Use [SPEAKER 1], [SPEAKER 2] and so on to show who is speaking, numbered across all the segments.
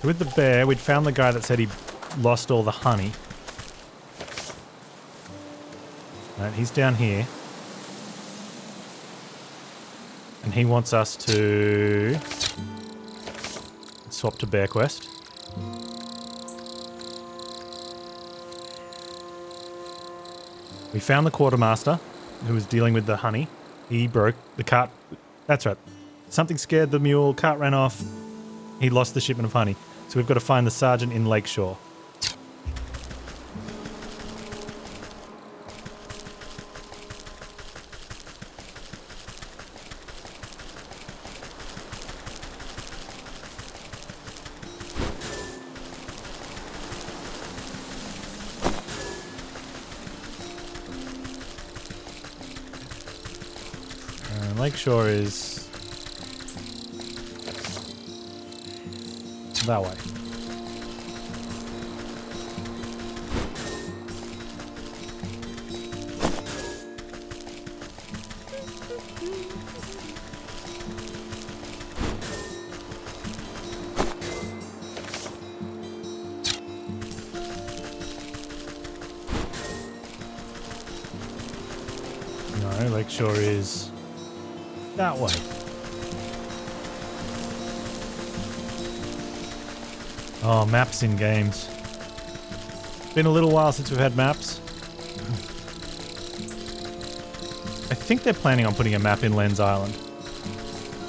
[SPEAKER 1] With the bear, we'd found the guy that said he lost all the honey. Right, he's down here. And he wants us to swap to Bear Quest. We found the quartermaster who was dealing with the honey. He broke the cart. That's right. Something scared the mule, cart ran off. He lost the shipment of honey. So we've got to find the sergeant in Lakeshore. Lakeshore is that way. No, Lakeshore is that way. Oh, maps in games. Been a little while since we've had maps. I think they're planning on putting a map in Len's Island,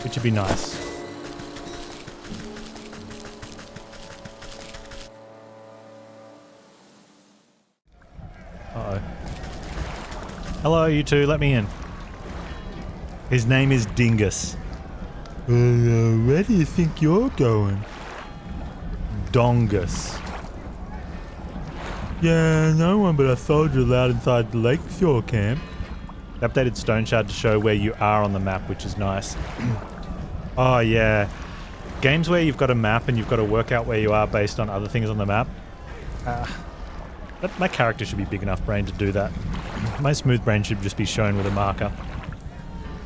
[SPEAKER 1] which would be nice. Uh-oh. Hello, you two, let me in. His name is Dingus. Where do you think you're going? Dongus. Yeah, no one but a soldier allowed inside the Lakeshore camp. They updated Stone Shard to show where you are on the map, which is nice. Oh yeah. Games where you've got a map and you've got to work out where you are based on other things on the map. My character should be big enough brain to do that. My smooth brain should just be shown with a marker.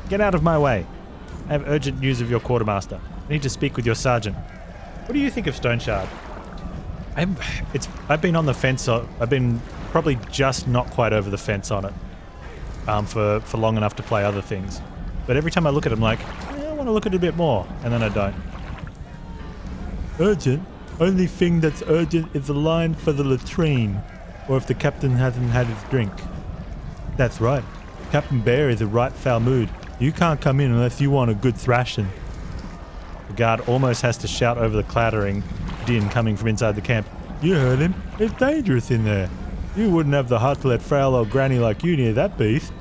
[SPEAKER 1] Get out of my way. I have urgent news of your quartermaster. I need to speak with your sergeant. What do you think of Stone Shard? I've been on the fence. I've been probably just not quite over the fence on it for long enough to play other things. But every time I look at it, I'm like, I want to look at it a bit more, and then I don't. Urgent? Only thing that's urgent is the line for the latrine, or if the captain hasn't had his drink. That's right. Captain Bear is in right foul mood. You can't come in unless you want a good thrashing. The guard almost has to shout over the clattering din coming from inside the camp. You heard him. It's dangerous in there. You wouldn't have the heart to let frail old granny like you near that beast.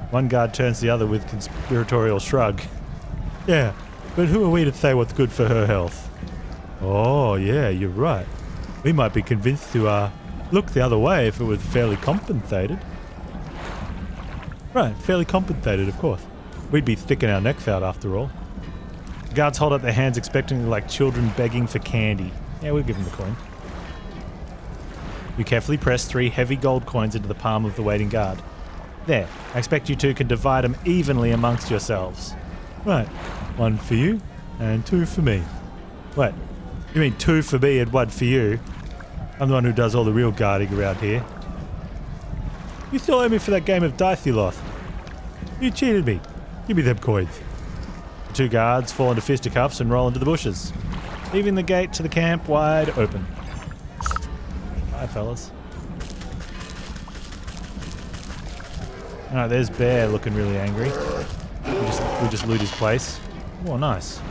[SPEAKER 1] One guard turns to the other with conspiratorial shrug. Yeah, but who are we to say what's good for her health? Oh, yeah, you're right. We might be convinced to look the other way if it was fairly compensated. Right, fairly compensated, of course. We'd be sticking our necks out after all. The guards hold up their hands expectantly like children begging for candy. Yeah, we'll give them the coin. You carefully press 3 heavy gold coins into the palm of the waiting guard. There, I expect you two can divide them evenly amongst yourselves. Right, 1 for you and 2 for me. Wait, you mean 2 for me and 1 for you? I'm the one who does all the real guarding around here. You still owe me for that game of dice you lost. You cheated me. Give me them coins. The 2 guards fall into fisticuffs and roll into the bushes, leaving the gate to the camp wide open. Bye, fellas. Alright, there's Bear looking really angry. We just loot his place. Oh, nice.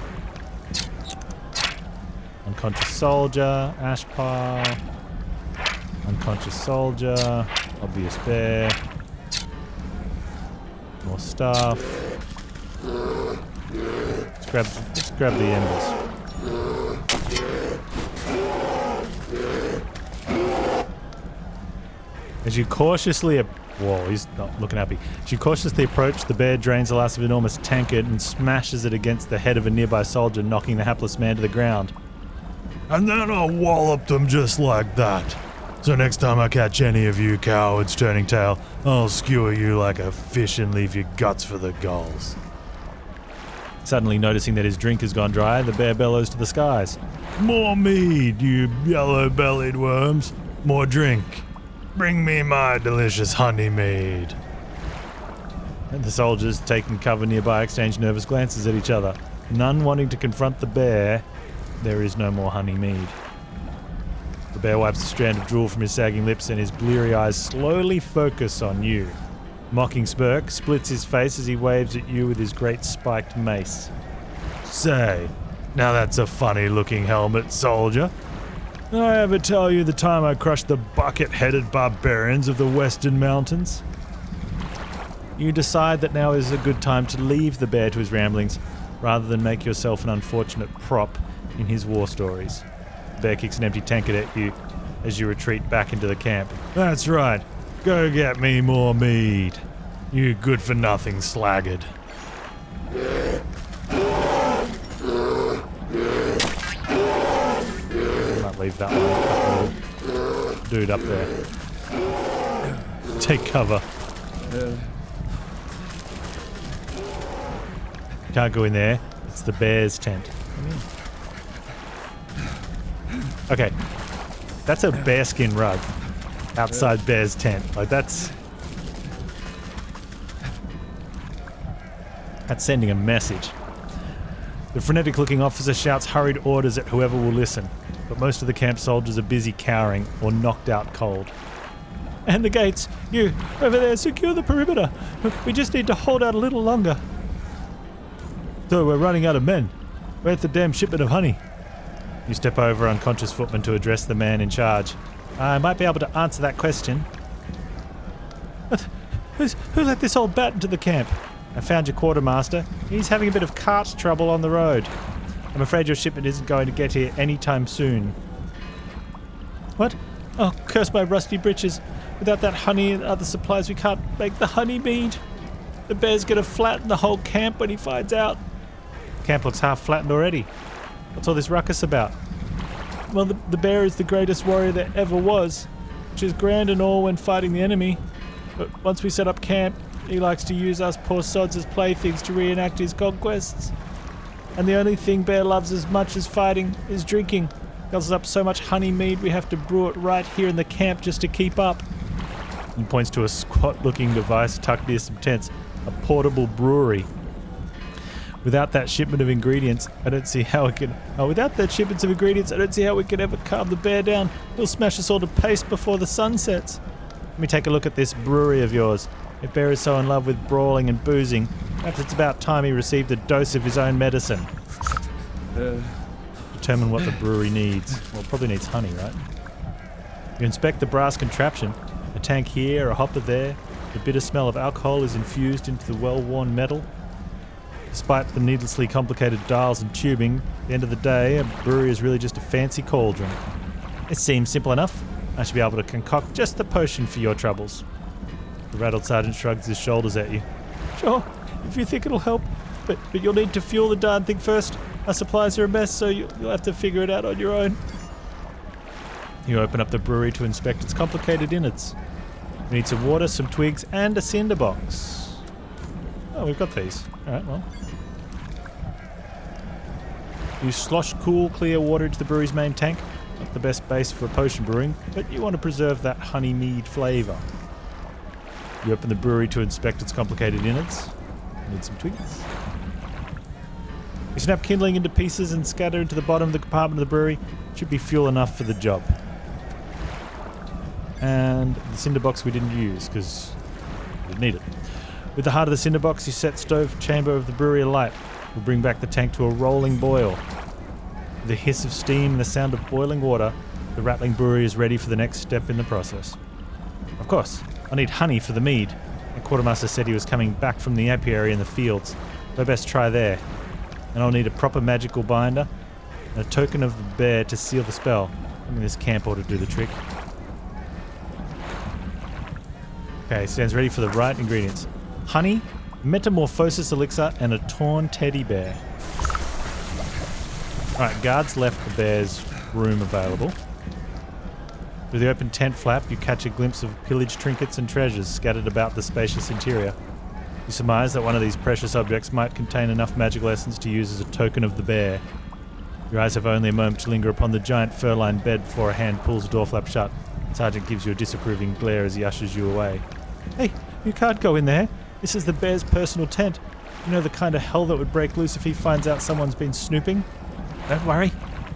[SPEAKER 1] Unconscious soldier, ash pile. Unconscious soldier. Obvious bear. More stuff. Let's grab the embers. As you cautiously... Whoa, he's not looking happy. As you cautiously approach, the bear drains the last of an enormous tankard and smashes it against the head of a nearby soldier, knocking the hapless man to the ground. And then I'll wallop them just like that. So next time I catch any of you cowards turning tail, I'll skewer you like a fish and leave your guts for the gulls. Suddenly noticing that his drink has gone dry, the bear bellows to the skies. More mead, you yellow-bellied worms. More drink. Bring me my delicious honey mead. And the soldiers, taking cover nearby, exchange nervous glances at each other. None wanting to confront the bear. There is no more honey mead. The bear wipes a strand of drool from his sagging lips and his bleary eyes slowly focus on you. Mocking smirk splits his face as he waves at you with his great spiked mace. Say, now that's a funny-looking helmet, soldier. Did I ever tell you the time I crushed the bucket-headed barbarians of the Western Mountains? You decide that now is a good time to leave the bear to his ramblings, rather than make yourself an unfortunate prop in his war stories. The bear kicks an empty tankard at you as you retreat back into the camp. That's right. Go get me more mead. You good-for-nothing sluggard. Might leave that one. Dude up there. Take cover. Can't go in there. It's the bear's tent. Okay. That's a bearskin rug. Outside bear's tent. Like that's sending a message. The frenetic-looking officer shouts hurried orders at whoever will listen, but most of the camp soldiers are busy cowering or knocked out cold. And the gates! You, over there, secure the perimeter! We just need to hold out a little longer. So we're running out of men. Where's the damn shipment of honey? You step over unconscious footman to address the man in charge. I might be able to answer that question. Who let this old bat into the camp? I found your quartermaster. He's having a bit of cart trouble on the road. I'm afraid your shipment isn't going to get here anytime soon. What? Oh, curse my rusty breeches. Without that honey and other supplies, we can't make the honey mead. The bear's gonna flatten the whole camp when he finds out. The camp looks half flattened already. What's all this ruckus about? Well, the bear is the greatest warrior there ever was, which is grand and all when fighting the enemy. But once we set up camp, he likes to use us poor sods as playthings to reenact his conquests. And the only thing bear loves as much as fighting is drinking. Guzzles up so much honey mead we have to brew it right here in the camp just to keep up. He points to a squat-looking device tucked near some tents, a portable brewery. Without that shipment of ingredients, I don't see how we can... without that shipment of ingredients, I don't see how we can ever calm the bear down. He'll smash us all to paste before the sun sets. Let me take a look at this brewery of yours. If Bear is so in love with brawling and boozing, perhaps it's about time he received a dose of his own medicine. Determine what the brewery needs. Well, it probably needs honey, right? You inspect the brass contraption. A tank here, a hopper there. The bitter smell of alcohol is infused into the well-worn metal. Despite the needlessly complicated dials and tubing, at the end of the day, a brewery is really just a fancy cauldron. It seems simple enough. I should be able to concoct just the potion for your troubles. The rattled sergeant shrugs his shoulders at you. Sure, if you think it'll help, but you'll need to fuel the darn thing first. Our supplies are a mess, so you'll have to figure it out on your own. You open up the brewery to inspect its complicated innards. We need some water, some twigs, and a cinder box. Oh, we've got these. Alright, well. You slosh cool, clear water into the brewery's main tank. Not the best base for a potion brewing, but you want to preserve that honey mead flavour. You open the brewery to inspect its complicated innards. Need some twigs. You snap kindling into pieces and scatter into the bottom of the compartment of the brewery. Should be fuel enough for the job. And the cinder box we didn't use because we didn't need it. With the heart of the cinder box, you set stove chamber of the brewery alight. We'll bring back the tank to a rolling boil. With the hiss of steam and the sound of boiling water, the rattling brewery is ready for the next step in the process. Of course, I need honey for the mead. The quartermaster said he was coming back from the apiary in the fields, so I best try there. And I'll need a proper magical binder and a token of the bear to seal the spell. I mean, this camp ought to do the trick. Okay, stands ready for the right ingredients. Honey, metamorphosis elixir, and a torn teddy bear. Alright, guards left the bear's room available. Through the open tent flap, you catch a glimpse of pillaged trinkets and treasures scattered about the spacious interior. You surmise that one of these precious objects might contain enough magical essence to use as a token of the bear. Your eyes have only a moment to linger upon the giant fur-lined bed before a hand pulls the door flap shut. Sergeant gives you a disapproving glare as he ushers you away. Hey, you can't go in there. This is the bear's personal tent. You know the kind of hell that would break loose if he finds out someone's been snooping? Don't worry.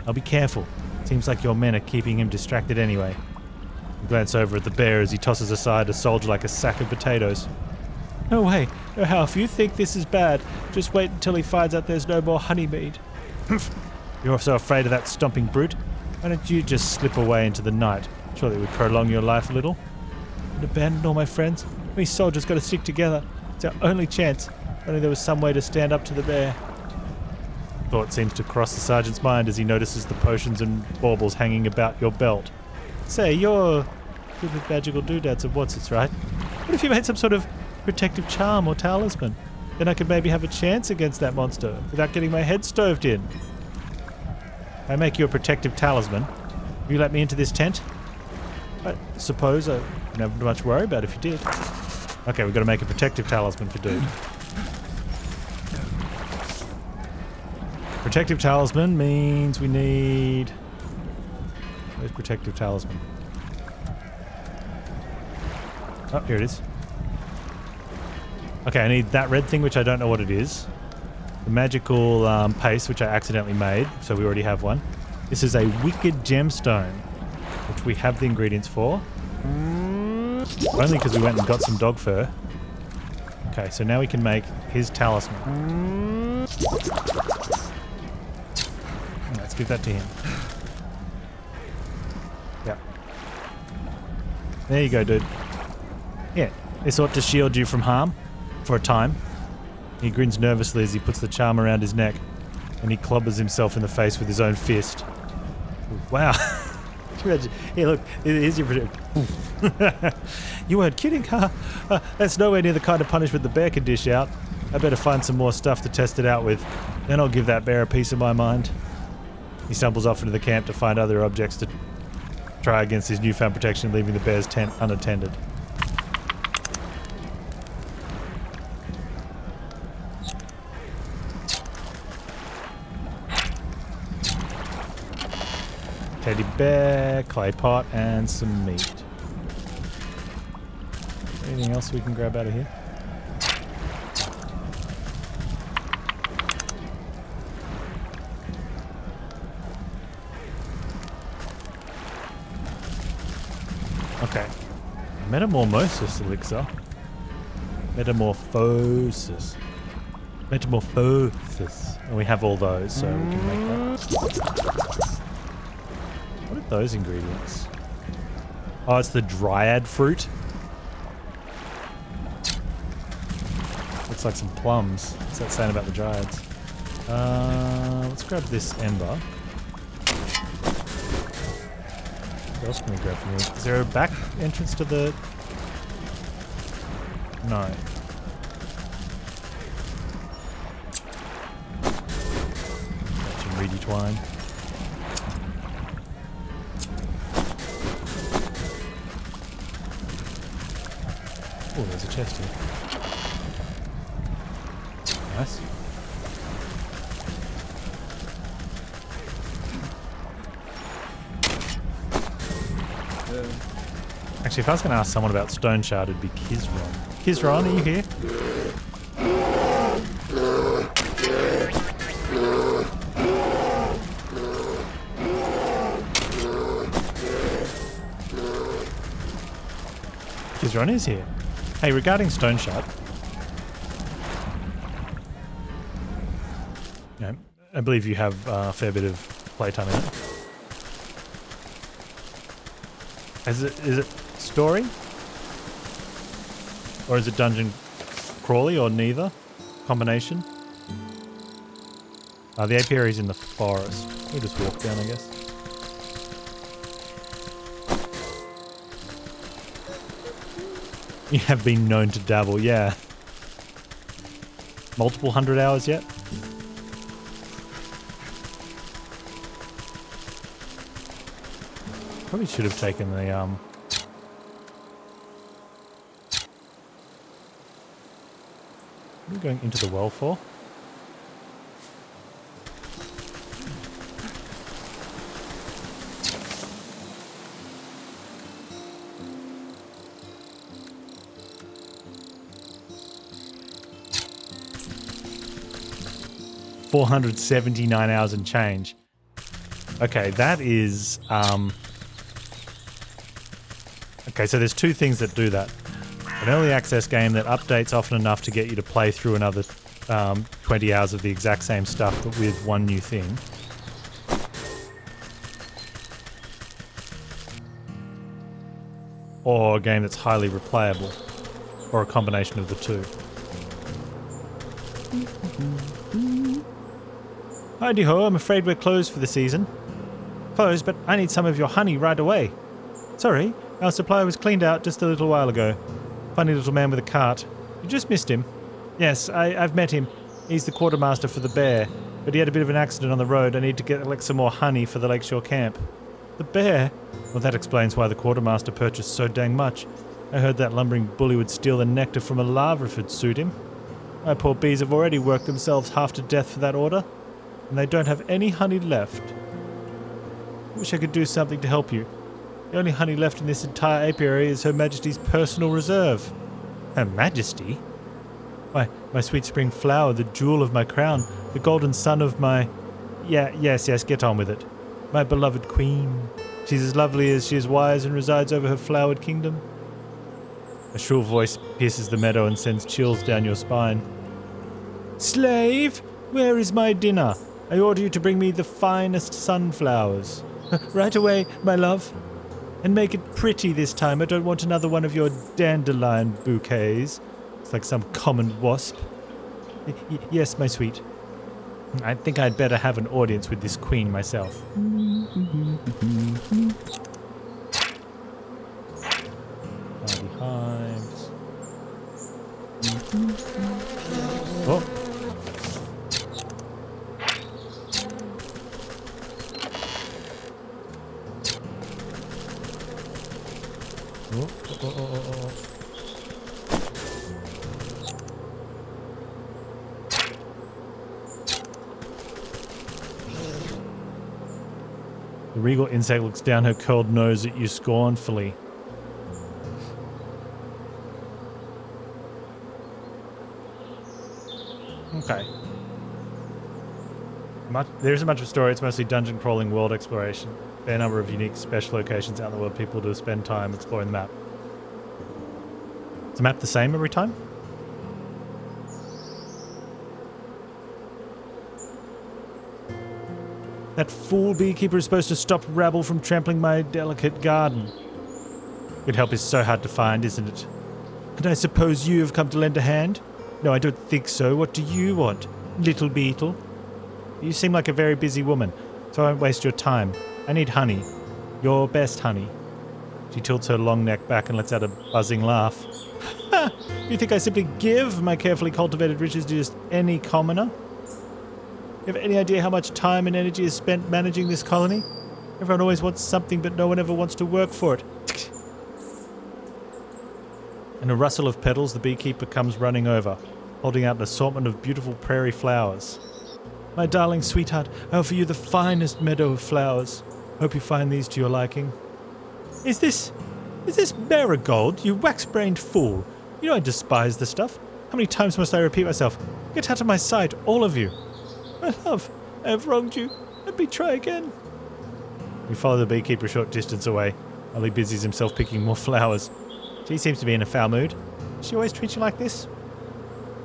[SPEAKER 1] I'll be careful. Seems like your men are keeping him distracted anyway. You glance over at the bear as he tosses aside a soldier like a sack of potatoes. No way. No how. If you think this is bad, just wait until he finds out there's no more honeymead. You're so afraid of that stomping brute? Why don't you just slip away into the night? Surely it would prolong your life a little. And abandon all my friends? We soldiers got to stick together. It's our only chance. If only there was some way to stand up to the bear. Thought seems to cross the sergeant's mind as he notices the potions and baubles hanging about your belt. Say, you're good with magical doodads and what's-its, right? What if you made some sort of protective charm or talisman? Then I could maybe have a chance against that monster without getting my head stoved in. If I make you a protective talisman, will you let me into this tent? I suppose I wouldn't have much to worry about if you did. Okay, we've got to make a protective talisman for dude. Protective talisman means we need... Where's protective talisman? Oh, here it is. Okay, I need that red thing, which I don't know what it is. The magical paste, which I accidentally made, so we already have one. This is a wicked gemstone, which we have the ingredients for. Only because we went and got some dog fur. Okay, so now we can make his talisman. Let's give that to him. Yep. There you go, dude. Yeah, this ought to shield you from harm for a time. He grins nervously as he puts the charm around his neck, and he clobbers himself in the face with his own fist. Wow. Here, look, here's your... You weren't kidding, huh? That's nowhere near the kind of punishment the bear can dish out. I better find some more stuff to test it out with. Then I'll give that bear a piece of my mind. He stumbles off into the camp to find other objects to try against his newfound protection, leaving the bear's tent unattended. Teddy bear, clay pot, and some meat. Anything else we can grab out of here? Okay. Metamorphosis elixir. Metamorphosis. Metamorphosis. And we have all those, so we can make that. What are those ingredients? Oh, it's the dryad fruit. Looks like some plums. What's that saying about the dryads? Let's grab this ember. What else can we grab from here? Is there a back entrance to the... No. Some reedy twine. Oh, there's a chest here. Nice. Actually, if I was going to ask someone about Stone Shard, it'd be Kizron. Kizron, are you here? Kizron is here. Hey, regarding Stone Shard, you know, I believe you have a fair bit of playtime in it. Is it story? Or is it dungeon crawly, or neither? Combination? The apiary's in the forest. We'll just walk down, I guess. You have been known to dabble, yeah. Multiple 100 hours yet? Probably should have taken the, are we going into the well for? $479 hours and change. Okay, that is... Okay, so there's two things that do that. An early access game that updates often enough to get you to play through another 20 hours of the exact same stuff, but with one new thing. Or a game that's highly replayable. Or a combination of the two. Hi-de-ho, I'm afraid we're closed for the season. Closed, but I need some of your honey right away. Sorry, our supply was cleaned out just a little while ago. Funny little man with a cart. You just missed him. Yes, I've met him. He's the quartermaster for the bear, but he had a bit of an accident on the road. I need to collect some more honey for the Lakeshore camp. The bear? Well, that explains why the quartermaster purchased so dang much. I heard that lumbering bully would steal the nectar from a larva if it'd suit him. My poor bees have already worked themselves half to death for that order, and they don't have any honey left. I wish I could do something to help you. The only honey left in this entire apiary is Her Majesty's personal reserve. Her Majesty? Why, my sweet spring flower, the jewel of my crown, the golden sun of my... Yes, get on with it. My beloved queen. She's as lovely as she is wise and resides over her flowered kingdom. A shrill voice pierces the meadow and sends chills down your spine. Slave, where is my dinner? I order you to bring me the finest sunflowers. Right away, my love. And make it pretty this time. I don't want another one of your dandelion bouquets. It's like some common wasp. Yes, my sweet. I think I'd better have an audience with this queen myself. Party hives. Oh. Oh. The regal insect looks down her curled nose at you scornfully. Okay. There isn't much of a story, it's mostly dungeon crawling, world exploration. Fair number of unique special locations out in the world people do spend time exploring the map. Is the map the same every time? That fool beekeeper is supposed to stop rabble from trampling my delicate garden. Good help is so hard to find, isn't it? And I suppose you have come to lend a hand? No, I don't think so. What do you want, little beetle? You seem like a very busy woman, so I won't waste your time. I need honey. Your best honey. She tilts her long neck back and lets out a buzzing laugh. Ha! You think I simply give my carefully cultivated riches to just any commoner? You have any idea how much time and energy is spent managing this colony? Everyone always wants something, but no one ever wants to work for it. In a rustle of petals, the beekeeper comes running over, holding out an assortment of beautiful prairie flowers. My darling sweetheart, I offer you the finest meadow of flowers. Hope you find these to your liking. Is this marigold, you wax-brained fool? You know I despise the stuff. How many times must I repeat myself? Get out of my sight, all of you. My love, I have wronged you. Let me try again. You follow the beekeeper a short distance away, while he busies himself picking more flowers. She seems to be in a foul mood. Does she always treat you like this?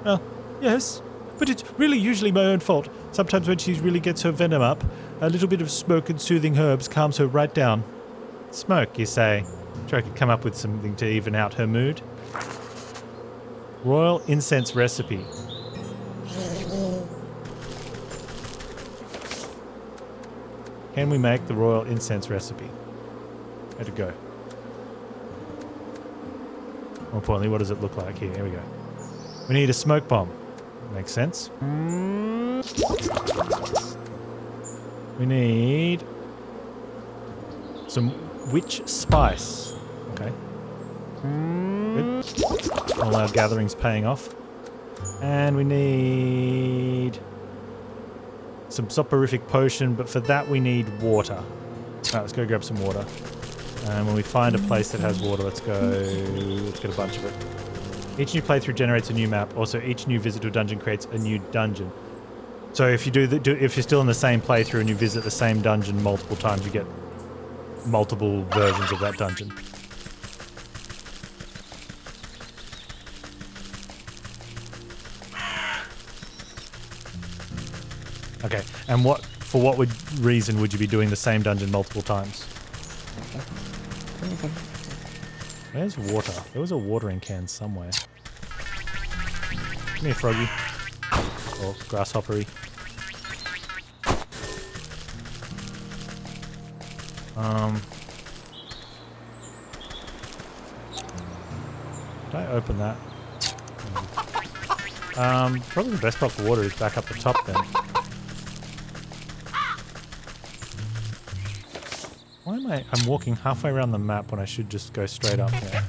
[SPEAKER 1] Well, yes. But it's really usually my own fault. Sometimes when she really gets her venom up, a little bit of smoke and soothing herbs calms her right down. Smoke, you say? Sure I could come up with something to even out her mood. Royal incense recipe. Can we make the royal incense recipe? Where'd it go? More importantly, what does it look like? Here we go. We need a smoke bomb. Makes sense. We need some witch spice. Okay. Good. All our gatherings paying off. And we need some soporific potion, but for that we need water. Alright, let's go grab some water. And when we find a place that has water, let's get a bunch of it. Each new playthrough generates a new map. Also, each new visit to a dungeon creates a new dungeon. So if you if you're still in the same playthrough and you visit the same dungeon multiple times, you get multiple versions of that dungeon. Okay, and for what reason would you be doing the same dungeon multiple times? Where's water? There was a watering can somewhere. Come here, froggy. Or grasshoppery. Did I open that? Probably the best spot for water is back up the top then. Why am I'm walking halfway around the map when I should just go straight up here.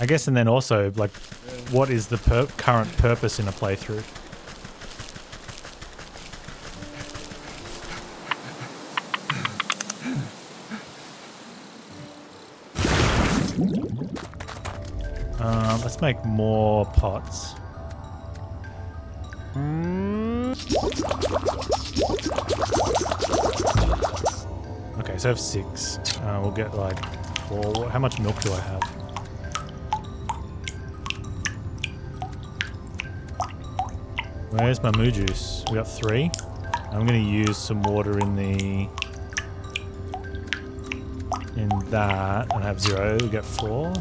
[SPEAKER 1] I guess, and then also, like, what is the current purpose in a playthrough? Let's make more pots. Okay, so I have 6. We'll get like 4. How much milk do I have? Where's my moo juice? We got 3. I'm going to use some water in that, and I have 0. We get 4.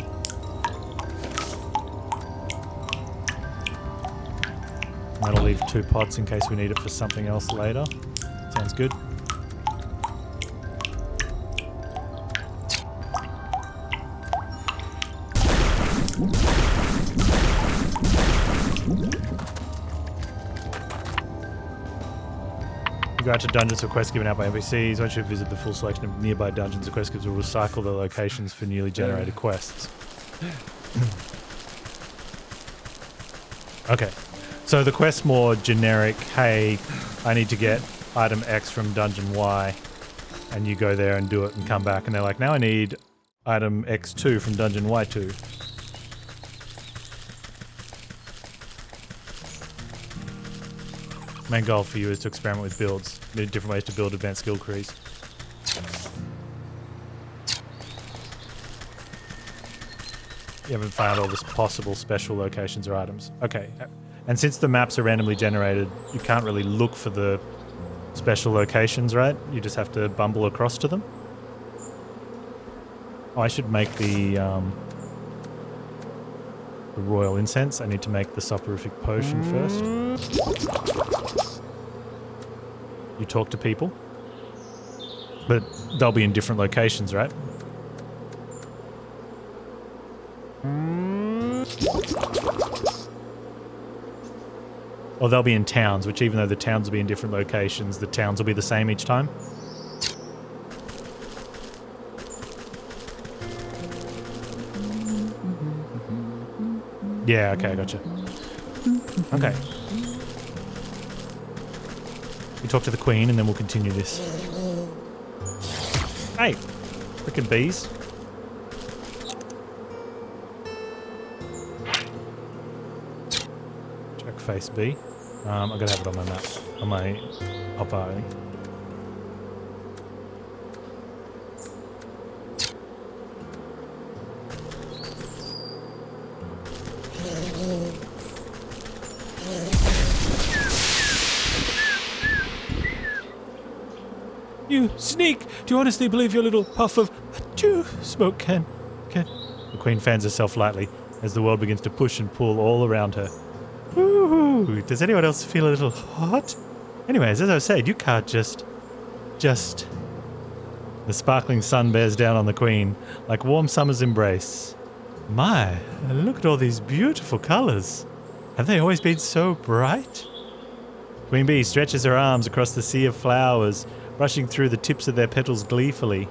[SPEAKER 1] That'll leave 2 pots in case we need it for something else later. Sounds good. You go out to dungeons for quests given out by NPCs. Once you visit the full selection of nearby dungeons, the quest gives will recycle the locations for newly generated quests. Okay. So the quest's more generic, hey, I need to get item X from dungeon Y, and you go there and do it and come back, and they're like, now I need item X2 from dungeon Y2. Main goal for you is to experiment with builds, different ways to build advanced skill trees. You haven't found all the possible special locations or items. Okay. And since the maps are randomly generated, you can't really look for the special locations, right? You just have to bumble across to them. Oh, I should make the royal incense. I need to make the soporific potion first. You talk to people, but they'll be in different locations, right? Or they'll be in towns, which even though the towns will be in different locations, the towns will be the same each time. Yeah, okay, I gotcha. Okay. We talk to the queen and then we'll continue this. Hey! Frickin' bees. Check face B. I'm gonna have it on my map, on my hotbar. You sneak! Do you honestly believe your little puff of smoke can? The queen fans herself lightly as the world begins to push and pull all around her. Ooh, does anyone else feel a little hot? Anyways, as I said, you can't just... The sparkling sun bears down on the queen like warm summer's embrace. My, look at all these beautiful colours. Have they always been so bright? Queen Bee stretches her arms across the sea of flowers, brushing through the tips of their petals gleefully.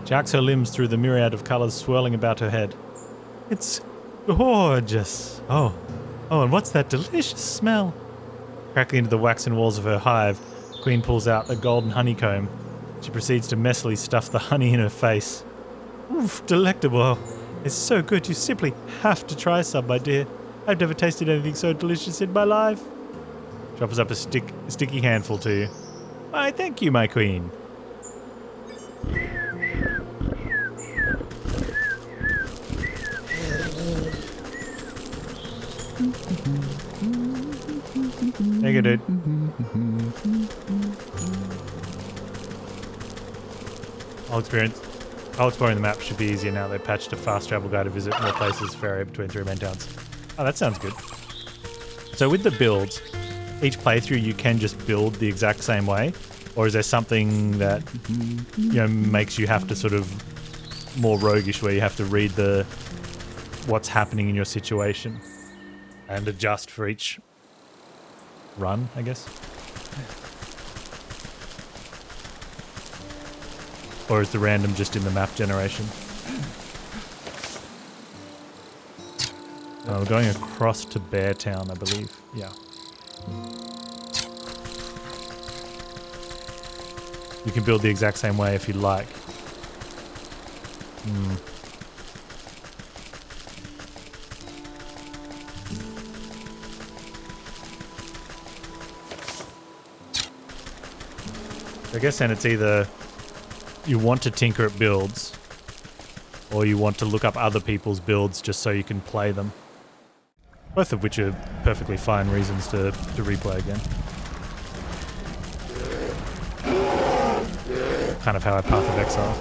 [SPEAKER 1] She arcs her limbs through the myriad of colours swirling about her head. It's gorgeous. Oh, and what's that delicious smell? Crackling into the waxen walls of her hive, Queen pulls out a golden honeycomb. She proceeds to messily stuff the honey in her face. Oof, delectable. It's so good, you simply have to try some, my dear. I've never tasted anything so delicious in my life. She offers up a sticky handful to you. Why, thank you, my queen. There you go, dude. All exploring the map should be easier now. They patched a fast travel guide to visit more places vary between 3 main towns. Oh, that sounds good. So with the builds, each playthrough you can just build the exact same way, or is there something that makes you have to sort of more roguish, where you have to read what's happening in your situation and adjust for each run, I guess? Or is the random just in the map generation? We're going across to Beartown, I believe. Yeah. You can build the exact same way if you like. I guess then it's either you want to tinker at builds, or you want to look up other people's builds just so you can play them. Both of which are perfectly fine reasons to replay again. Kind of how I Path of Exile.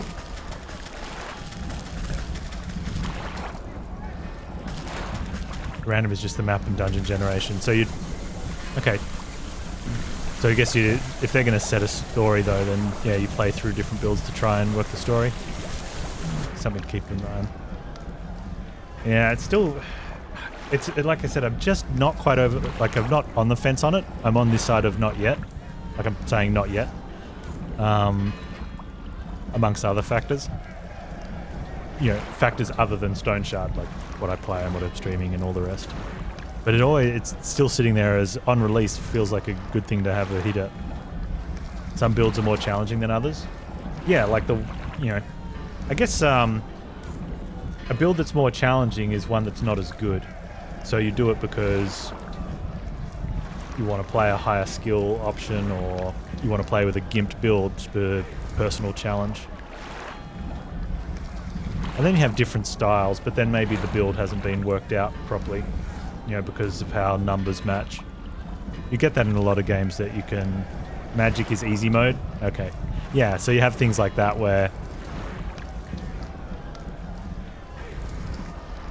[SPEAKER 1] Random is just the map and dungeon generation. So okay. So I guess if they're going to set a story though, then yeah, you play through different builds to try and work the story. Something to keep in mind. Yeah, it's like I said, I'm just not quite over, like I'm not on the fence on it. I'm on this side of not yet. Like I'm saying not yet. Amongst other factors. Factors other than Stone Shard, like what I play and what I'm streaming and all the rest. But it's still sitting there as on release, feels like a good thing to have a hit at. Some builds are more challenging than others. Yeah, like I guess a build that's more challenging is one that's not as good. So you do it because you want to play a higher skill option, or you want to play with a gimped build for personal challenge. And then you have different styles, but then maybe the build hasn't been worked out properly, because of how numbers match. You get that in a lot of games that you can... Magic is easy mode? Okay. Yeah, so you have things like that where...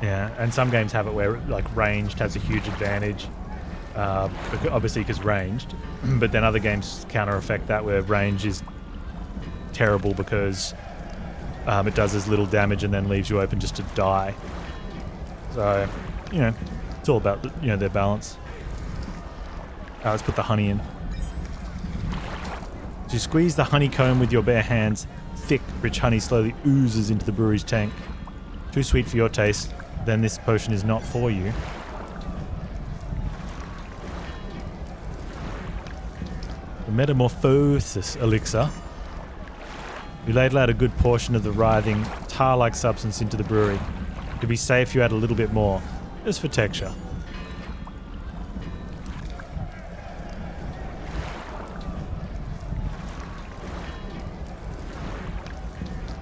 [SPEAKER 1] Yeah, and some games have it where, like, ranged has a huge advantage. Obviously because ranged. But then other games counter-effect that, where range is terrible because it does as little damage and then leaves you open just to die. So, it's all about, their balance. Let's put the honey in. So you squeeze the honeycomb with your bare hands. Thick, rich honey slowly oozes into the brewery's tank. Too sweet for your taste, then this potion is not for you. The Metamorphosis Elixir. You ladle out a good portion of the writhing, tar-like substance into the brewery. To be safe, you add a little bit more, just for texture.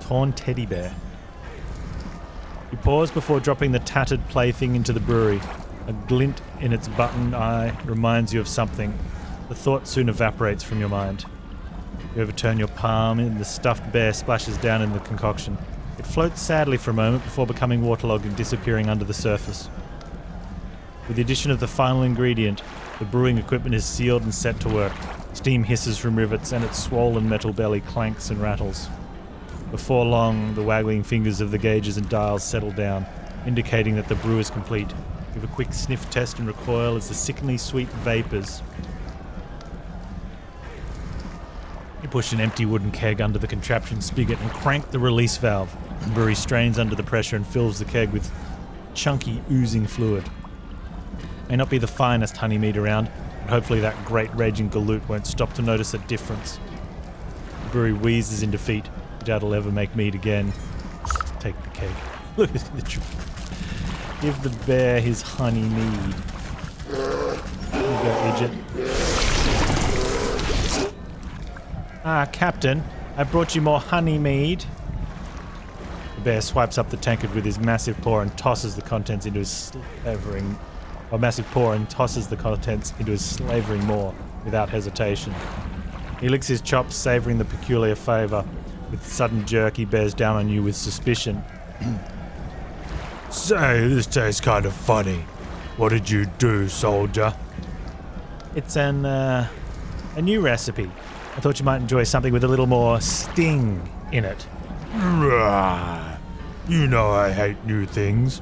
[SPEAKER 1] Torn teddy bear. You pause before dropping the tattered plaything into the brewery. A glint in its button eye reminds you of something. The thought soon evaporates from your mind. You overturn your palm and the stuffed bear splashes down in the concoction. It floats sadly for a moment before becoming waterlogged and disappearing under the surface. With the addition of the final ingredient, the brewing equipment is sealed and set to work. Steam hisses from rivets and its swollen metal belly clanks and rattles. Before long, the waggling fingers of the gauges and dials settle down, indicating that the brew is complete. Give a quick sniff test and recoil as the sickeningly sweet vapours. You push an empty wooden keg under the contraption spigot and crank the release valve. The brewery strains under the pressure and fills the keg with chunky, oozing fluid. May not be the finest honey mead around, but hopefully that great raging galoot won't stop to notice a difference. The brewery wheezes in defeat. I doubt it'll ever make mead again. Take the keg. Look at the truth. Give the bear his honey mead. Here you go, idiot. Ah, Captain, I brought you more honey mead. The bear swipes up the tankard with his massive paw and tosses the contents into his slavering maw without hesitation. He licks his chops, savouring the peculiar flavour. With a sudden jerk, he bears down on you with suspicion. Say, this tastes kind of funny. What did you do, soldier? It's a new recipe. I thought you might enjoy something with a little more sting in it. You know I hate new things.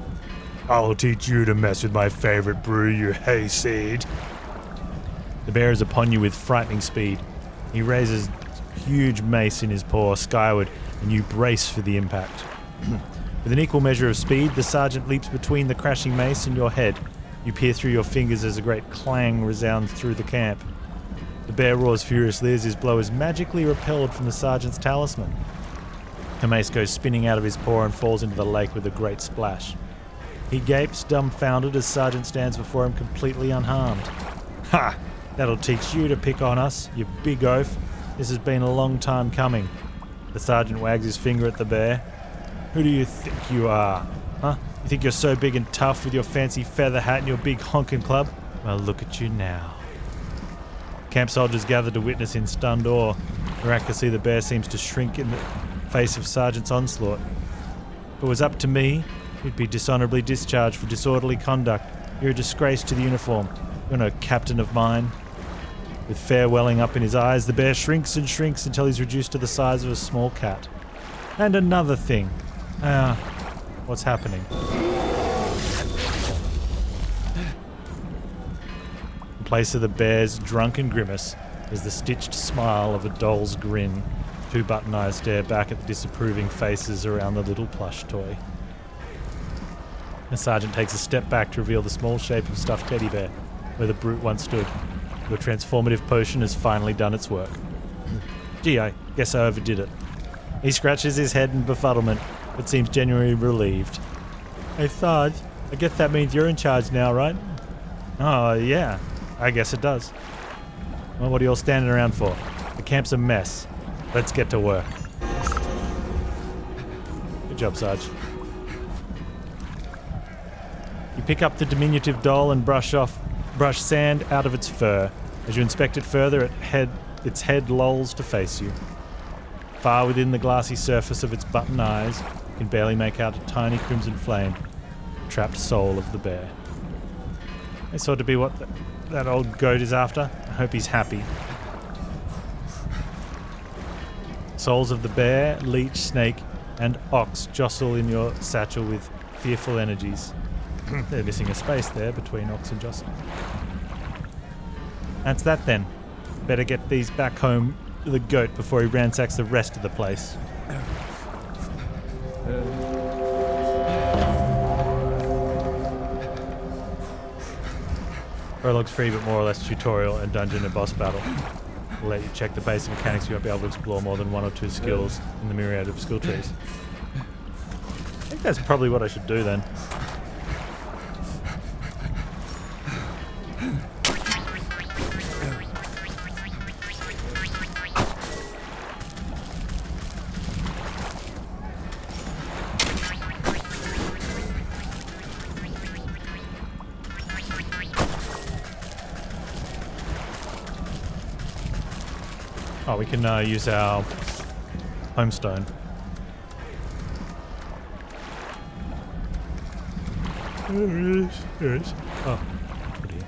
[SPEAKER 1] I'll teach you to mess with my favourite brew, you hayseed. The bear is upon you with frightening speed. He raises huge mace in his paw skyward, and you brace for the impact. With an equal measure of speed, the sergeant leaps between the crashing mace and your head. You peer through your fingers as a great clang resounds through the camp. The bear roars furiously as his blow is magically repelled from the sergeant's talisman. The mace goes spinning out of his paw and falls into the lake with a great splash. He gapes, dumbfounded, as Sergeant stands before him completely unharmed. Ha! That'll teach you to pick on us, you big oaf. This has been a long time coming. The sergeant wags his finger at the bear. Who do you think you are? Huh? You think you're so big and tough with your fancy feather hat and your big honking club? Well, look at you now. Camp soldiers gather to witness in stunned awe. Miraculously, the bear seems to shrink in the face of Sergeant's onslaught. If it was up to me, you'd be dishonourably discharged for disorderly conduct. You're a disgrace to the uniform. You're no captain of mine. With fear welling up in his eyes, the bear shrinks and shrinks until he's reduced to the size of a small cat. And another thing. What's happening? In place of the bear's drunken grimace is the stitched smile of a doll's grin. Two button eyes stare back at the disapproving faces around the little plush toy. The sergeant takes a step back to reveal the small shape of stuffed teddy bear, where the brute once stood. Your transformative potion has finally done its work. Gee, I guess I overdid it. He scratches his head in befuddlement, but seems genuinely relieved. Hey Sarge, I guess that means you're in charge now, right? Oh, yeah, I guess it does. Well, what are you all standing around for? The camp's a mess. Let's get to work. Good job, Sarge. You pick up the diminutive doll and brush sand out of its fur. As you inspect it further, its head lolls to face you. Far within the glassy surface of its button eyes, you can barely make out a tiny crimson flame, the trapped soul of the bear. This ought to be what that old goat is after. I hope he's happy. Souls of the bear, leech, snake, and ox jostle in your satchel with fearful energies. They're missing a space there between ox and jostle. That's that then. Better get these back home to the goat before he ransacks the rest of the place. Prologue's free but more or less tutorial and dungeon and boss battle. We'll let you check the basic mechanics. You won't be able to explore more than one or two skills in the myriad of skill trees. I think that's probably what I should do then. Oh, we can use our homestone. There it is. Oh, good here.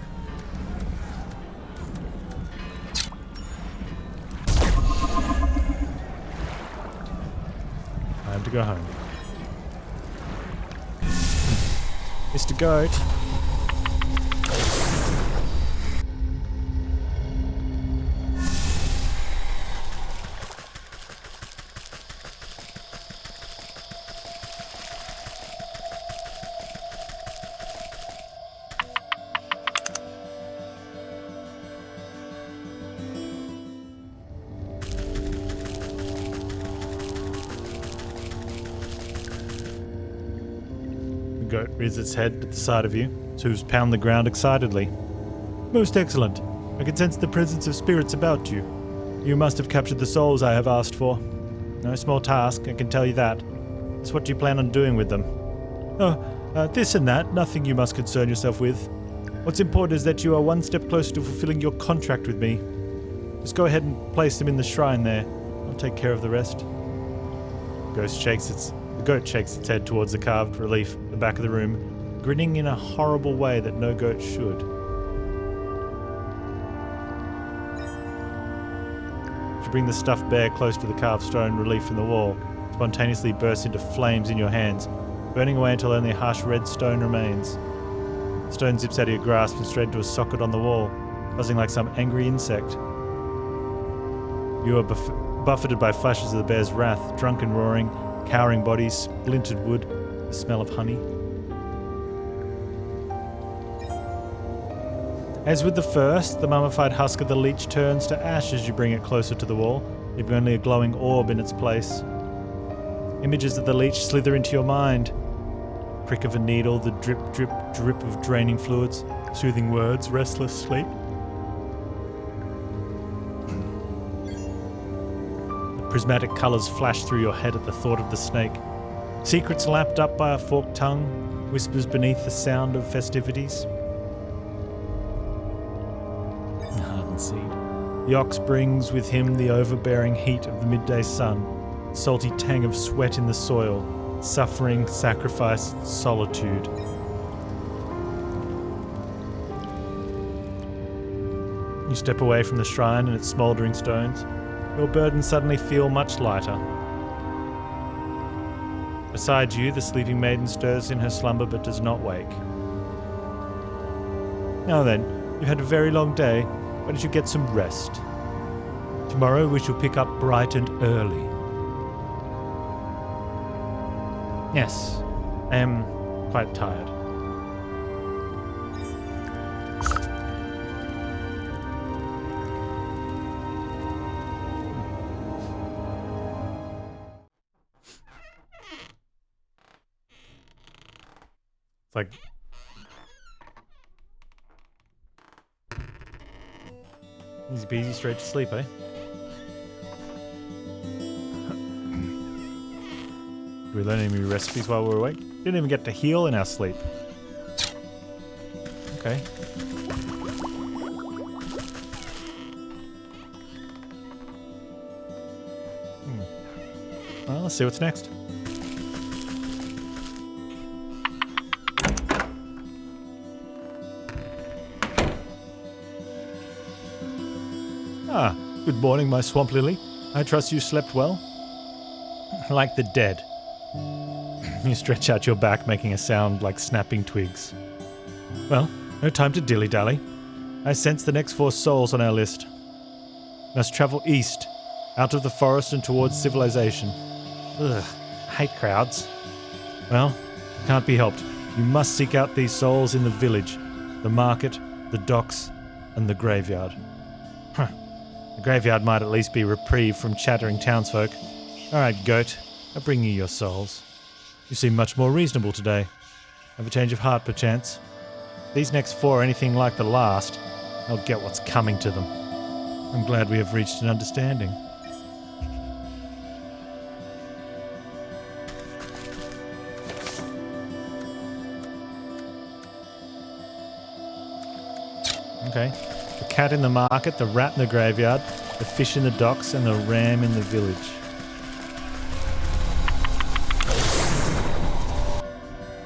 [SPEAKER 1] Time to go home. Mr. Goat, The goat rears its head at the sight of you. Its hooves pound the ground excitedly. Most excellent. I can sense the presence of spirits about you. You must have captured the souls I have asked for. No small task, I can tell you that. Just what do you plan on doing with them? This and that, nothing you must concern yourself with. What's important is that you are one step closer to fulfilling your contract with me. Just go ahead and place them in the shrine there. I'll take care of the rest. The goat shakes its head towards the carved relief at the back of the room, grinning in a horrible way that no goat should. You bring the stuffed bear close to the carved stone relief in the wall, spontaneously bursts into flames in your hands, burning away until only a harsh red stone remains. The stone zips out of your grasp and straight into a socket on the wall, buzzing like some angry insect. You are buffeted by flashes of the bear's wrath, drunken roaring, cowering bodies, splintered wood, the smell of honey. As with the first, the mummified husk of the leech turns to ash as you bring it closer to the wall, leaving only a glowing orb in its place. Images of the leech slither into your mind. Prick of a needle, the drip, drip, drip of draining fluids, soothing words, restless sleep. The prismatic colours flash through your head at the thought of the snake. Secrets lapped up by a forked tongue, whispers beneath the sound of festivities. Seed. The ox brings with him the overbearing heat of the midday sun, salty tang of sweat in the soil, suffering, sacrifice, solitude. You step away from the shrine and its smouldering stones. Your burdens suddenly feel much lighter. Beside you, the sleeping maiden stirs in her slumber but does not wake. Now then, you've had a very long day. Why don't you get some rest? Tomorrow we shall pick up bright and early. Yes, I am quite tired. It's like... Easy peasy, straight to sleep, eh? Did we learn any new recipes while we were awake? Didn't even get to heal in our sleep. Okay. Well, let's see what's next. Ah, good morning, my swamp lily. I trust you slept well? Like the dead. You stretch out your back, making a sound like snapping twigs. Well, no time to dilly-dally. I sense the next 4 souls on our list. Must travel east, out of the forest and towards civilization. Ugh, I hate crowds. Well, can't be helped. You must seek out these souls in the village, the market, the docks, and the graveyard. Huh. The graveyard might at least be reprieved from chattering townsfolk. Alright, goat, I'll bring you your souls. You seem much more reasonable today. Have a change of heart, perchance? If these next 4 are anything like the last, I'll get what's coming to them. I'm glad we have reached an understanding. Okay. The cat in the market, the rat in the graveyard, the fish in the docks, and the ram in the village.